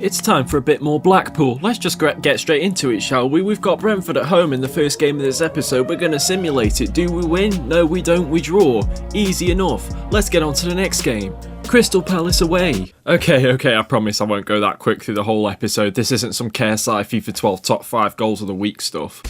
It's time for a bit more Blackpool. Let's just get straight into it, shall we? We've got Brentford at home in the first game of this episode. We're going to simulate it. Do we win? No, we don't. We draw. Easy enough. Let's get on to the next game. Crystal Palace away. Okay, I promise I won't go that quick through the whole episode. This isn't some KSI FIFA 12 top 5 goals of the week stuff.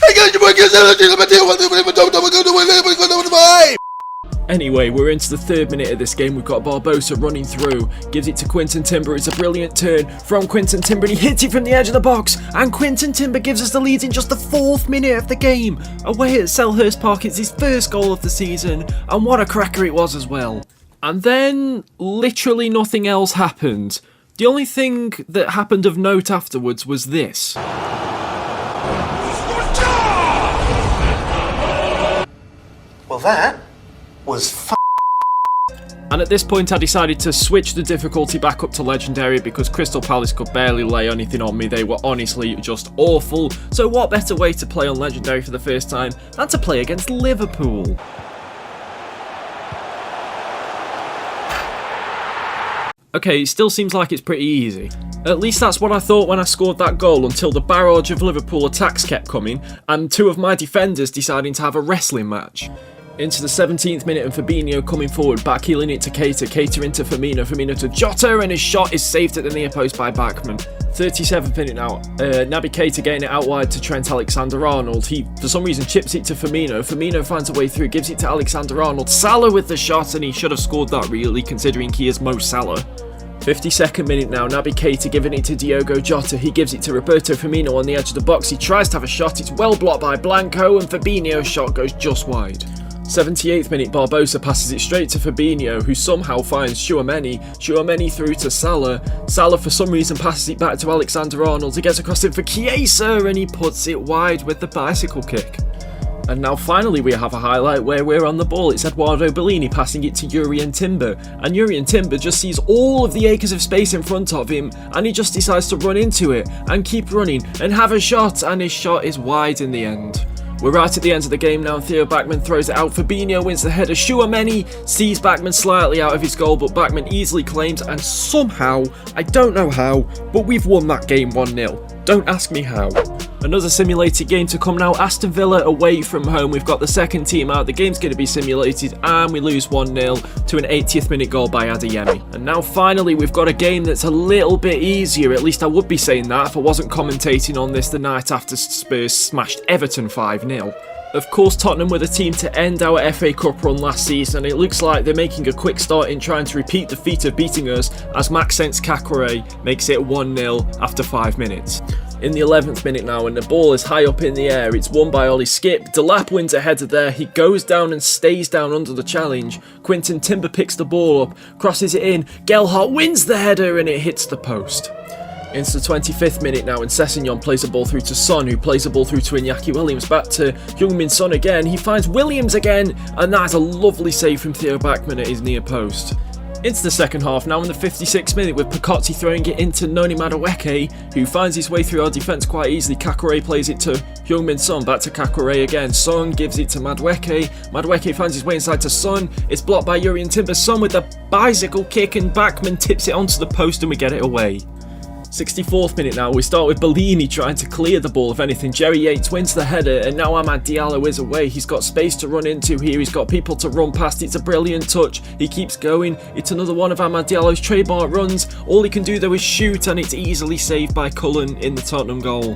Anyway, we're into the third minute of this game. We've got Barbosa running through, gives it to Quinton Timber. It's a brilliant turn from Quinton Timber, and he hits it from the edge of the box. And Quinton Timber gives us the lead in just the 4th minute of the game. Away at Selhurst Park, it's his first goal of the season, and what a cracker it was as well. And then, literally nothing else happened. The only thing that happened of note afterwards was this. Well, that was And at this point I decided to switch the difficulty back up to Legendary because Crystal Palace could barely lay anything on me. They were honestly just awful. So what better way to play on Legendary for the first time than to play against Liverpool? Okay, it still seems like it's pretty easy. At least that's what I thought when I scored that goal, until the barrage of Liverpool attacks kept coming and 2 of my defenders deciding to have a wrestling match. Into the 17th minute and Fabinho coming forward, backheeling it to Keita into Firmino to Jota, and his shot is saved at the near post by Bachmann. 37th minute now, Naby Keita getting it out wide to Trent Alexander-Arnold. He, for some reason, chips it to Firmino. Firmino finds a way through, gives it to Alexander-Arnold. Salah with the shot, and he should have scored that really, considering he is Mo Salah. 52nd minute now, Naby Keita giving it to Diogo Jota. He gives it to Roberto Firmino on the edge of the box. He tries to have a shot, it's well blocked by Blanco, and Fabinho's shot goes just wide. 78th minute, Barbosa passes it straight to Fabinho, who somehow finds Tchouaméni through to Salah. Salah for some reason passes it back to Alexander-Arnold. He gets across it for Chiesa, and he puts it wide with the bicycle kick. And now finally we have a highlight where we're on the ball. It's Edoardo Bellini passing it to Jurrien Timber, and Jurrien Timber just sees all of the acres of space in front of him, and he just decides to run into it and keep running and have a shot, and his shot is wide in the end. We're right at the end of the game now, and Theo Bachmann throws it out. Fabinho wins the header. Tchouaméni sees Bachmann slightly out of his goal, but Bachmann easily claims, and somehow, I don't know how, but we've won that game 1-0. Don't ask me how. Another simulated game to come now. Aston Villa away from home. We've got the second team out. The game's going to be simulated, and we lose 1-0 to an 80th minute goal by Adeyemi. And now finally we've got a game that's a little bit easier. At least I would be saying that if I wasn't commentating on this the night after Spurs smashed Everton 5-0. Of course, Tottenham were the team to end our FA Cup run last season, and it looks like they're making a quick start in trying to repeat the feat of beating us, as Maxence Caqueret makes it 1-0 after 5 minutes. In the 11th minute now, and the ball is high up in the air, it's won by Ollie Skip. Delap wins a header there, he goes down and stays down under the challenge. Quinton Timber picks the ball up, crosses it in, Gelhardt wins the header, and it hits the post. Into the 25th minute now, and Sessegnon plays the ball through to Son, who plays the ball through to Iñaki Williams. Back to Heung-min Son again, he finds Williams again, and that's a lovely save from Theo Bachmann at his near post. Into the second half now, in the 56th minute, with Picotti throwing it into Noni Madueke, who finds his way through our defence quite easily. Caqueret plays it to Heung-min Son, back to Caqueret again. Son gives it to Madueke. Madueke finds his way inside to Son. It's blocked by Jurrien Timber. Son with the bicycle kick, and Bachmann tips it onto the post, and we get it away. 64th minute now, we start with Bellini trying to clear the ball. If anything, Jerry Yates wins the header, and now Amad Diallo is away. He's got space to run into here, he's got people to run past. It's a brilliant touch, he keeps going. It's another one of Amad Diallo's trademark runs. All he can do though is shoot, and it's easily saved by Cullen in the Tottenham goal.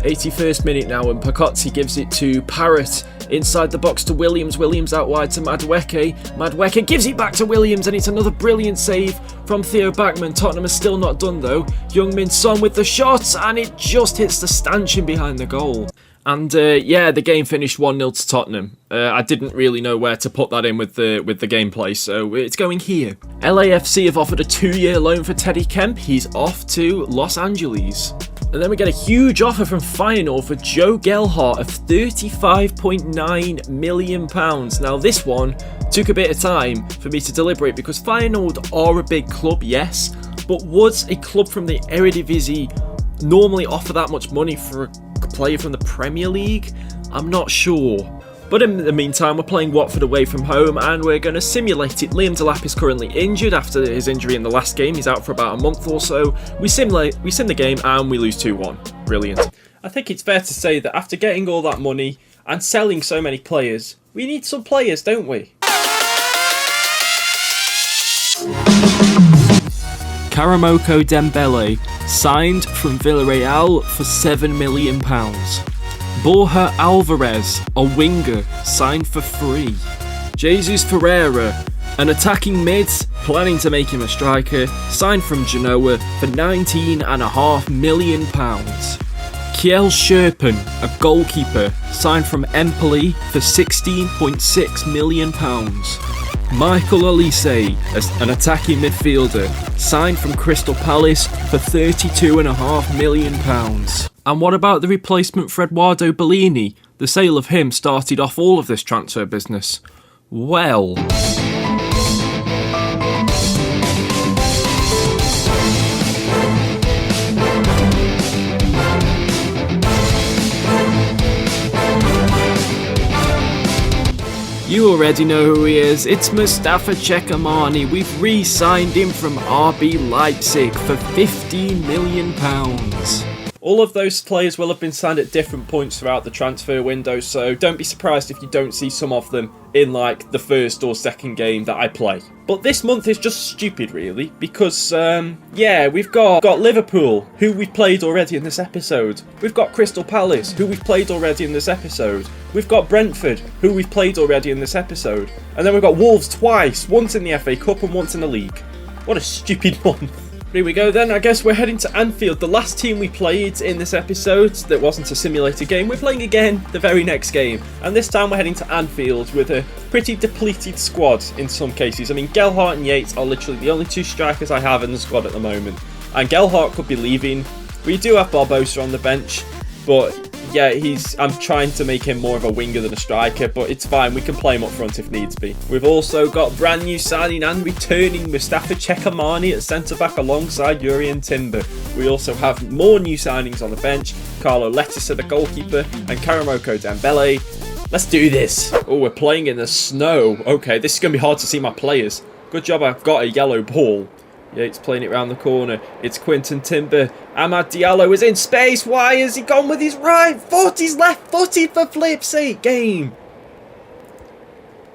81st minute now, and Picotti gives it to Parrott. Inside the box to Williams. Williams out wide to Madueke. Madueke gives it back to Williams, and it's another brilliant save from Theo Bachmann. Tottenham is still not done though. Heung-min Son with the shot, and it just hits the stanchion behind the goal. And yeah, the game finished 1-0 to Tottenham. I didn't really know where to put that in with the gameplay, so it's going here. LAFC have offered a 2-year loan for Teddy Kemp. He's off to Los Angeles. And then we get a huge offer from Feyenoord for Joe Gelhardt of £35.9 million. Now this one took a bit of time for me to deliberate, because Feyenoord are a big club, yes, but would a club from the Eredivisie normally offer that much money for a player from the Premier League? I'm not sure. But in the meantime, we're playing Watford away from home and we're going to simulate it. Liam Delap is currently injured after his injury in the last game. He's out for about a month or so. We sim the game and we lose 2-1. Brilliant. I think it's fair to say that after getting all that money and selling so many players, we need some players, don't we? Karamoko Dembele signed from Villarreal for £7 million. Borja Alvarez, a winger, signed for free. Jesus Ferreira, an attacking mid, planning to make him a striker, signed from Genoa for £19.5 million. Kiel Sherpen, a goalkeeper, signed from Empoli for £16.6 million. Michael Olise, an attacking midfielder, signed from Crystal Palace for £32.5 million. And what about the replacement for Edoardo Bellini? The sale of him started off all of this transfer business. Well... You already know who he is, it's Mustafa Cechamani. We've re-signed him from RB Leipzig for £15 million. All of those players will have been signed at different points throughout the transfer window, so don't be surprised if you don't see some of them in like the first or second game that I play. But this month is just stupid really, because we've got Liverpool, who we've played already in this episode. We've got Crystal Palace, who we've played already in this episode. We've got Brentford, who we've played already in this episode. And then we've got Wolves twice, once in the FA Cup and once in the league. What a stupid month. Here we go then, I guess we're heading to Anfield. The last team we played in this episode that wasn't a simulated game, we're playing again the very next game. And this time we're heading to Anfield with a pretty depleted squad in some cases. I mean, Gelhardt and Yates are literally the only two strikers I have in the squad at the moment. And Gelhardt could be leaving. We do have Barbosa on the bench, but yeah, I'm trying to make him more of a winger than a striker, but it's fine, we can play him up front if needs be. We've also got brand new signing and returning Mustafa Cechamani at centre-back alongside Jurrien Timber. We also have more new signings on the bench, Carlo Letticer the goalkeeper and Karamoko Dembele. Let's do this. Oh, we're playing in the snow. Okay, this is going to be hard to see my players. Good job I've got a yellow ball. Yates playing it round the corner. It's Quinton Timber. Amad Diallo is in space. Why has he gone with his right foot? He's left-footed for flip's sake. Game.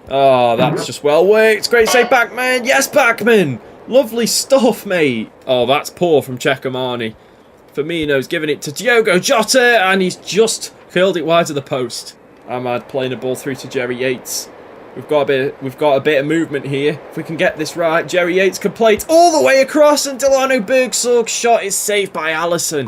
Oh, that's just well worked. Great save, Backman. Yes, Backman. Lovely stuff, mate. Oh, that's poor from Cechamani. Firmino's giving it to Diogo Jota, and he's just curled it wide of the post. Amad playing a ball through to Jerry Yates. We've got a bit of movement here. If we can get this right, Jerry Yates can play it all the way across, and Delano Bergsorg's shot is saved by Alisson.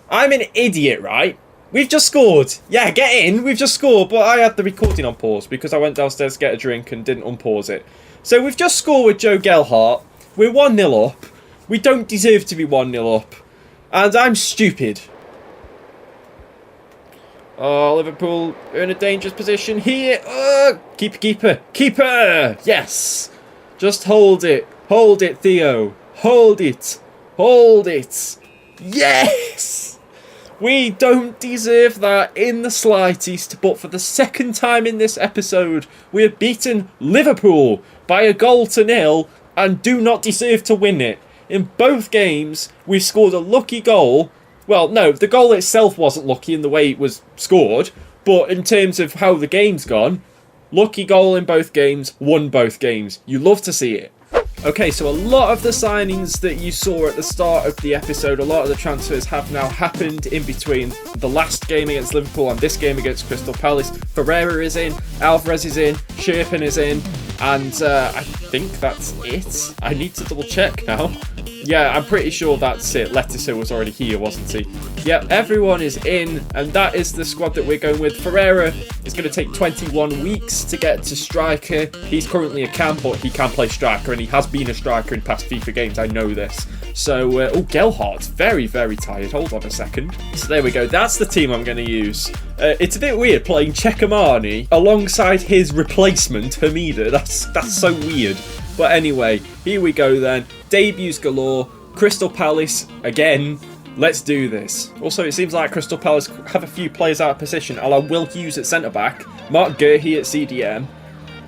I'm an idiot, right? We've just scored. Yeah, get in. We've just scored, but I had the recording on pause because I went downstairs to get a drink and didn't unpause it. So we've just scored with Joe Gelhardt. We're 1-0 up. We don't deserve to be 1-0 up. And I'm stupid. Oh, Liverpool are in a dangerous position here. Keeper. Yes. Just hold it. Hold it, Theo. Hold it. Hold it. Yes. We don't deserve that in the slightest, but for the second time in this episode, we have beaten Liverpool by 1-0 and do not deserve to win it. In both games, we've scored a lucky goal. Well, no, the goal itself wasn't lucky in the way it was scored, but in terms of how the game's gone, lucky goal in both games, won both games. You love to see it. Okay, so a lot of the signings that you saw at the start of the episode, a lot of the transfers have now happened in between the last game against Liverpool and this game against Crystal Palace. Ferreira is in, Alvarez is in, Sherpen is in, and I think that's it. I need to double check now. Yeah, I'm pretty sure that's it. Letticer was already here, wasn't he? Yep, everyone is in, and that is the squad that we're going with. Ferreira is going to take 21 weeks to get to striker. He's currently a cam, but he can play striker, and he has been a striker in past FIFA games. I know this. So, Gelhardt's very, very tired. Hold on a second. So there we go. That's the team I'm going to use. It's a bit weird playing Cechamani alongside his replacement, Hamida. That's so weird. But anyway, here we go then. Debuts galore. Crystal Palace again. Let's do this. Also, it seems like Crystal Palace have a few players out of position. I will Hughes at centre-back, Mark Guehi at CDM,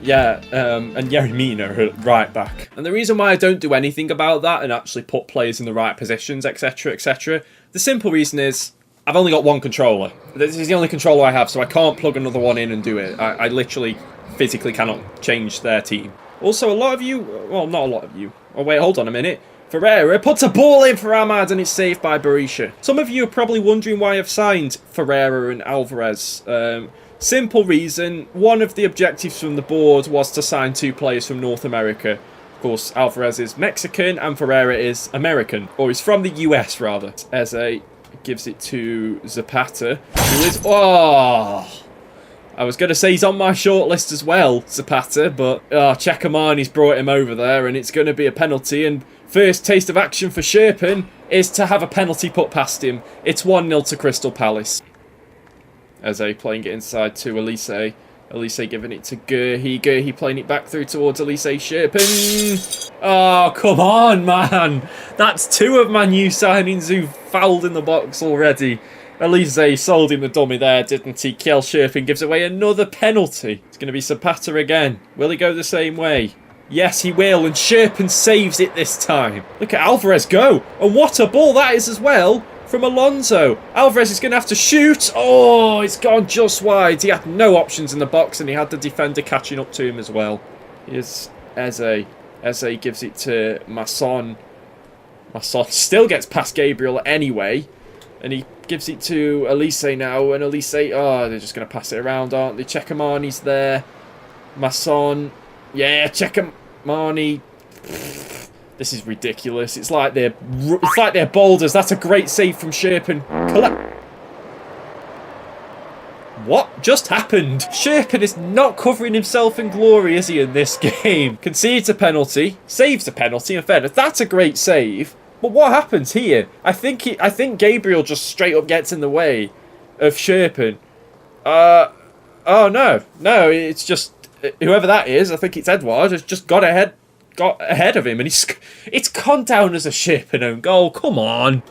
yeah, and Yerry Mina at right-back. And the reason why I don't do anything about that and actually put players in the right positions, etc., etc., the simple reason is I've only got one controller. This is the only controller I have, so I can't plug another one in and do it. I literally, physically cannot change their team. Also, a lot of you, well, not a lot of you. Oh, wait, hold on a minute. Ferreira puts a ball in for Ahmad and it's saved by Berisha. Some of you are probably wondering why I've signed Ferreira and Alvarez. Simple reason, one of the objectives from the board was to sign 2 players from North America. Of course, Alvarez is Mexican and Ferreira is American, or he's from the US rather. Eze gives it to Zapata, who is, oh, I was going to say he's on my shortlist as well, Zapata, but Chekamani's brought him over there and it's going to be a penalty. And first taste of action for Sherpen is to have a penalty put past him. It's 1-0 to Crystal Palace. Eze playing it inside to Elise. Elise giving it to Guehi. Guehi playing it back through towards Elise. Sherpen. Oh, come on, man. That's 2 of my new signings who fouled in the box already. Elise sold him the dummy there, didn't he? Kjell Sherpen gives away another penalty. It's going to be Zapata again. Will he go the same way? Yes, he will, and Sherpen saves it this time. Look at Alvarez go. And what a ball that is as well from Alonso. Alvarez is going to have to shoot. Oh, it's gone just wide. He had no options in the box, and he had the defender catching up to him as well. Here's Eze. Eze gives it to Masson. Masson still gets past Gabriel anyway. And he gives it to Elise now. And Elise, oh, they're just going to pass it around, aren't they? Chekamani's there. Masson. Yeah, Chekamani. This is ridiculous. It's like they're boulders. That's a great save from Sherpen. What just happened? Sherpen is not covering himself in glory, is he, in this game? Concedes a penalty. Saves a penalty, in fairness. That's a great save. But what happens here? I think Gabriel just straight up gets in the way of Sherpen. Oh, no. No, it's just whoever that is. I think it's Edouard has just got ahead of him, and it's gone down as a Sherpen own goal. Come on.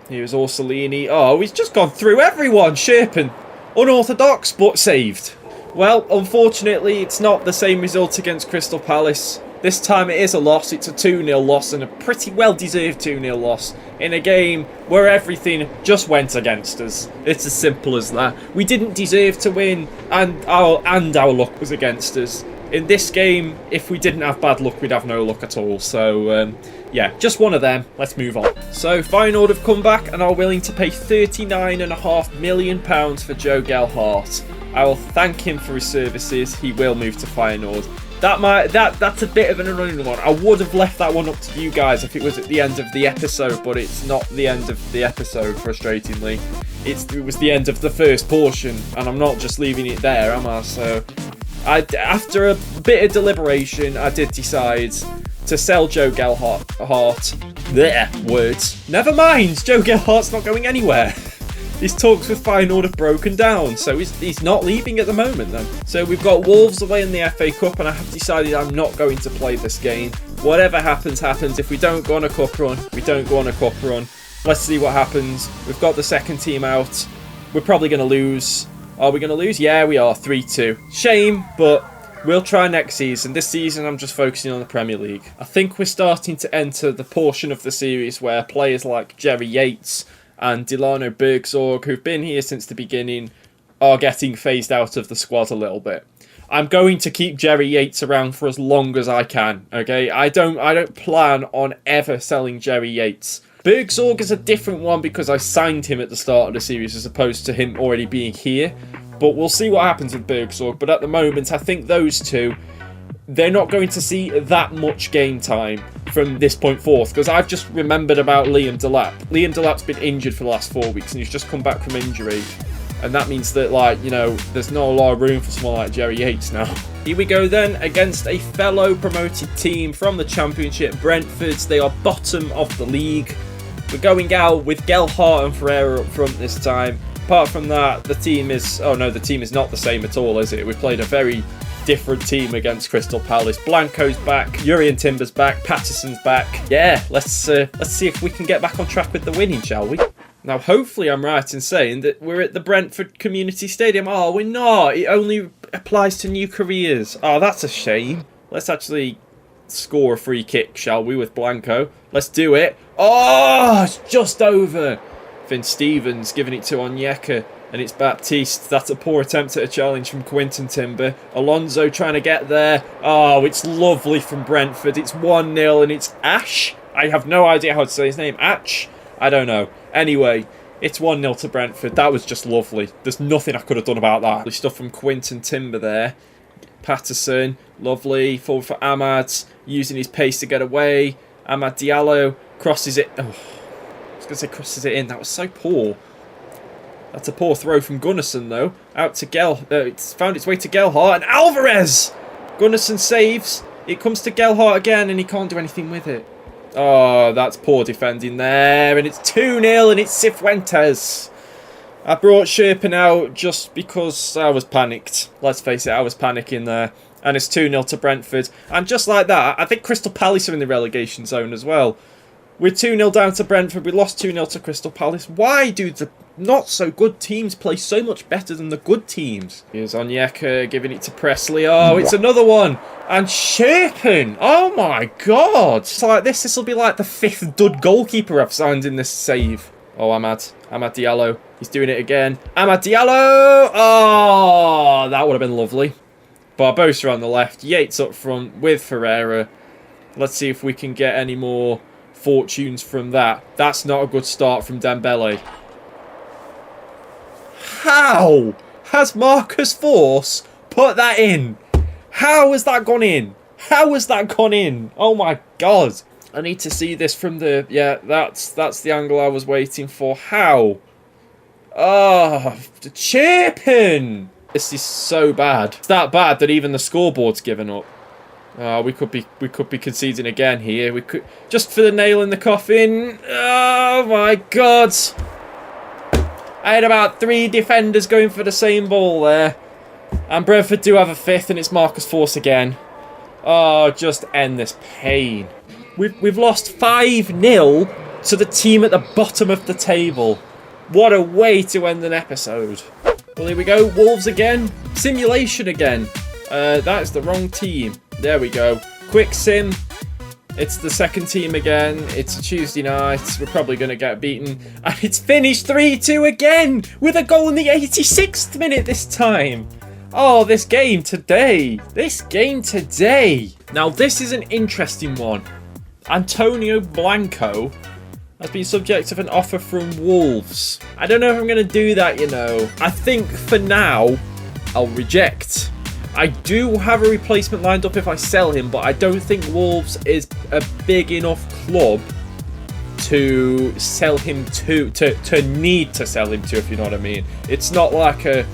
Here's Orsolini. Oh, he's just gone through everyone. Sherpen, unorthodox but saved. Well, unfortunately, it's not the same result against Crystal Palace. This time it is a loss. It's a 2-0 loss, and a pretty well-deserved 2-0 loss in a game where everything just went against us. It's as simple as that. We didn't deserve to win, and our luck was against us. In this game, if we didn't have bad luck, we'd have no luck at all. So, yeah, just one of them. Let's move on. So, Feyenoord have come back and are willing to pay £39.5 million for Joe Gelhardt. I will thank him for his services. He will move to Feyenoord. That's a bit of an annoying one. I would have left that one up to you guys if it was at the end of the episode, but it's not the end of the episode, frustratingly. It was the end of the first portion, and I'm not just leaving it there, am I? So, after a bit of deliberation, I did decide to sell Joe Gelhardt. There, words. Never mind, Joe Gelhardt's not going anywhere. His talks with Feyenoord have broken down, so he's not leaving at the moment then. So we've got Wolves away in the FA Cup, and I have decided I'm not going to play this game. Whatever happens, happens. If we don't go on a cup run, we don't go on a cup run. Let's see what happens. We've got the second team out. We're probably going to lose. Are we going to lose? Yeah, we are. 3-2. Shame, but we'll try next season. This season, I'm just focusing on the Premier League. I think we're starting to enter the portion of the series where players like Jerry Yates and Delano Bergzorg, who've been here since the beginning, are getting phased out of the squad a little bit. I'm going to keep Jerry Yates around for as long as I can, okay? I don't plan on ever selling Jerry Yates. Bergzorg is a different one because I signed him at the start of the series as opposed to him already being here. But we'll see what happens with Bergzorg. But at the moment, I think those two, they're not going to see that much game time from this point forth, because I've just remembered about Liam Delap. Liam Delap's been injured for the last 4 weeks, and he's just come back from injury. And that means that, like, you know, there's not a lot of room for someone like Jerry Yates now. Here we go then, against a fellow promoted team from the Championship, Brentford. They are bottom of the league. We're going out with Gelhardt and Ferreira up front this time. apart from that, the team is... Oh, no, the team is not the same at all, is it? We played a very different team against Crystal Palace. Blanco's back. Urian Timber's back. Patterson's back. Yeah, let's see if we can get back on track with the winning, shall we? Now, hopefully I'm right in saying that we're at the Brentford Community Stadium. Oh, we're not. It only applies to new careers. Oh, that's a shame. Let's actually score a free kick, shall we, with Blanco. Let's do it. Oh, it's just over. Finn Stevens giving it to Onyeka, and it's Baptiste. That's a poor attempt at a challenge from Quinton Timber. Alonso trying to get there. Oh, it's lovely from Brentford. It's 1-0, and it's Ash. I have no idea how to say his name. Ash? I don't know. Anyway, it's 1-0 to Brentford. That was just lovely. There's nothing I could have done about that. The stuff from Quinton Timber there. Patterson, lovely. Forward for Ahmad, using his pace to get away. Amad Diallo crosses it. Oh, I was going to say crosses it in. That was so poor. That's a poor throw from Gunnarsson, though. Out to it's found its way to Gelhardt. And Alvarez! Gunnarsson saves. It comes to Gelhardt again, and he can't do anything with it. Oh, that's poor defending there. And it's 2-0, and it's Cifuentes. I brought Sherpen out just because I was panicked. Let's face it, I was panicking there. And it's 2-0 to Brentford. And just like that, I think Crystal Palace are in the relegation zone as well. We're 2-0 down to Brentford. We lost 2-0 to Crystal Palace. Why do the not-so-good teams play so much better than the good teams? Here's Onyeka giving it to Presley. Oh, it's another one. And Sherpen. Oh, my God. It's like this will be like the 5th dud goalkeeper I've signed in this save. Oh, Amad Diallo. He's doing it again. Amad Diallo. Oh, that would have been lovely. Barbosa on the left. Yates up front with Ferreira. Let's see if we can get any more fortunes from that. That's not a good start from Dembele. How has Marcus Force put that in? How has that gone in? How has that gone in? Oh my God. I need to see this from the... Yeah, that's the angle I was waiting for. How? Oh, Chirpin! This is so bad. It's that bad that even the scoreboard's given up. Oh, we could be conceding again here. We could just for the nail in the coffin. Oh my God! I had about 3 defenders going for the same ball there, and Brentford do have a 5th, and it's Marcus Force again. Oh, just end this pain. We've lost 5-0 to the team at the bottom of the table. What a way to end an episode. Well, here we go. Wolves again. Simulation again. That is the wrong team. There we go. Quick sim. It's the second team again. It's a Tuesday night. We're probably going to get beaten. And it's finished 3-2 again with a goal in the 86th minute this time. Oh, this game today. This game today. Now, this is an interesting one. Antonio Blanco has been subject of an offer from Wolves. I don't know if I'm going to do that, you know. I think for now, I'll reject. I do have a replacement lined up if I sell him, but I don't think Wolves is a big enough club to sell him to need to sell him to, if you know what I mean. It's not like an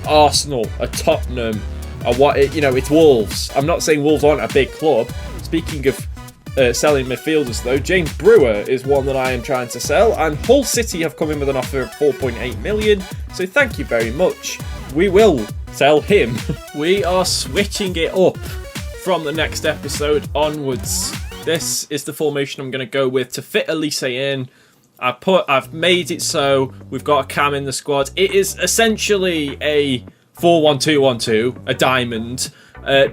Arsenal, a Tottenham, it's Wolves. I'm not saying Wolves aren't a big club. Speaking of selling midfielders, though, James Brewer is one that I am trying to sell, and Hull City have come in with an offer of 4.8 million, so thank you very much. We will sell him. We are switching it up from the next episode onwards. This is the formation I'm going to go with to fit Elise in. I've made it so we've got a Cam in the squad. It is essentially a 4-1-2-1-2, a diamond.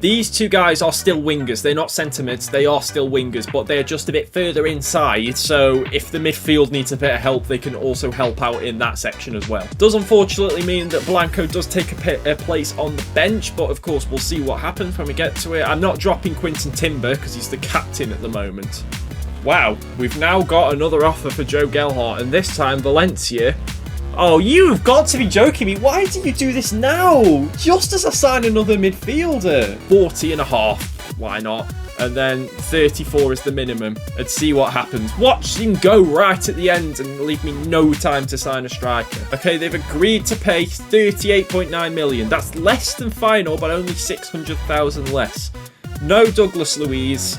These two guys are still wingers. They're not centre mids. They are still wingers, but they're just a bit further inside. So if the midfield needs a bit of help, they can also help out in that section as well. Does unfortunately mean that Blanco does take a place on the bench, but of course we'll see what happens when we get to it. I'm not dropping Quinton Timber because he's the captain at the moment. Wow, we've now got another offer for Joe Gelhardt, and this time Valencia. Oh, you've got to be joking me. Why do you do this now? Just as I sign another midfielder. 40.5. Why not? And then 34 is the minimum. And see what happens. Watch him go right at the end and leave me no time to sign a striker. Okay, they've agreed to pay 38.9 million. That's less than final, but only 600,000 less. No Douglas Luiz.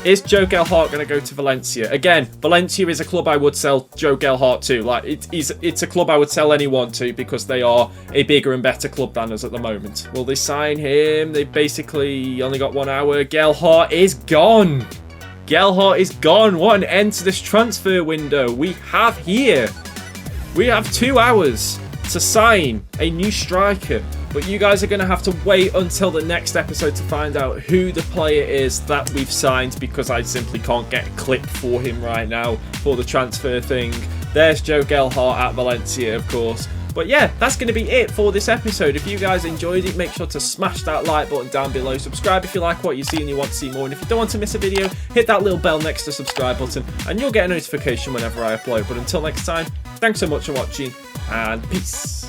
Is Joe Gelhardt going to go to Valencia? Again, Valencia is a club I would sell Joe Gelhardt to. Like, it's a club I would sell anyone to because they are a bigger and better club than us at the moment. Will they sign him? They basically only got 1 hour. Gelhardt is gone. Gelhardt is gone. What an end to this transfer window. We have 2 hours to sign a new striker. But you guys are going to have to wait until the next episode to find out who the player is that we've signed, because I simply can't get a clip for him right now for the transfer thing. There's Joe Gelhardt at Valencia, of course. But yeah, that's going to be it for this episode. If you guys enjoyed it, make sure to smash that like button down below. Subscribe if you like what you see and you want to see more. And if you don't want to miss a video, hit that little bell next to the subscribe button and you'll get a notification whenever I upload. But until next time, thanks so much for watching and peace.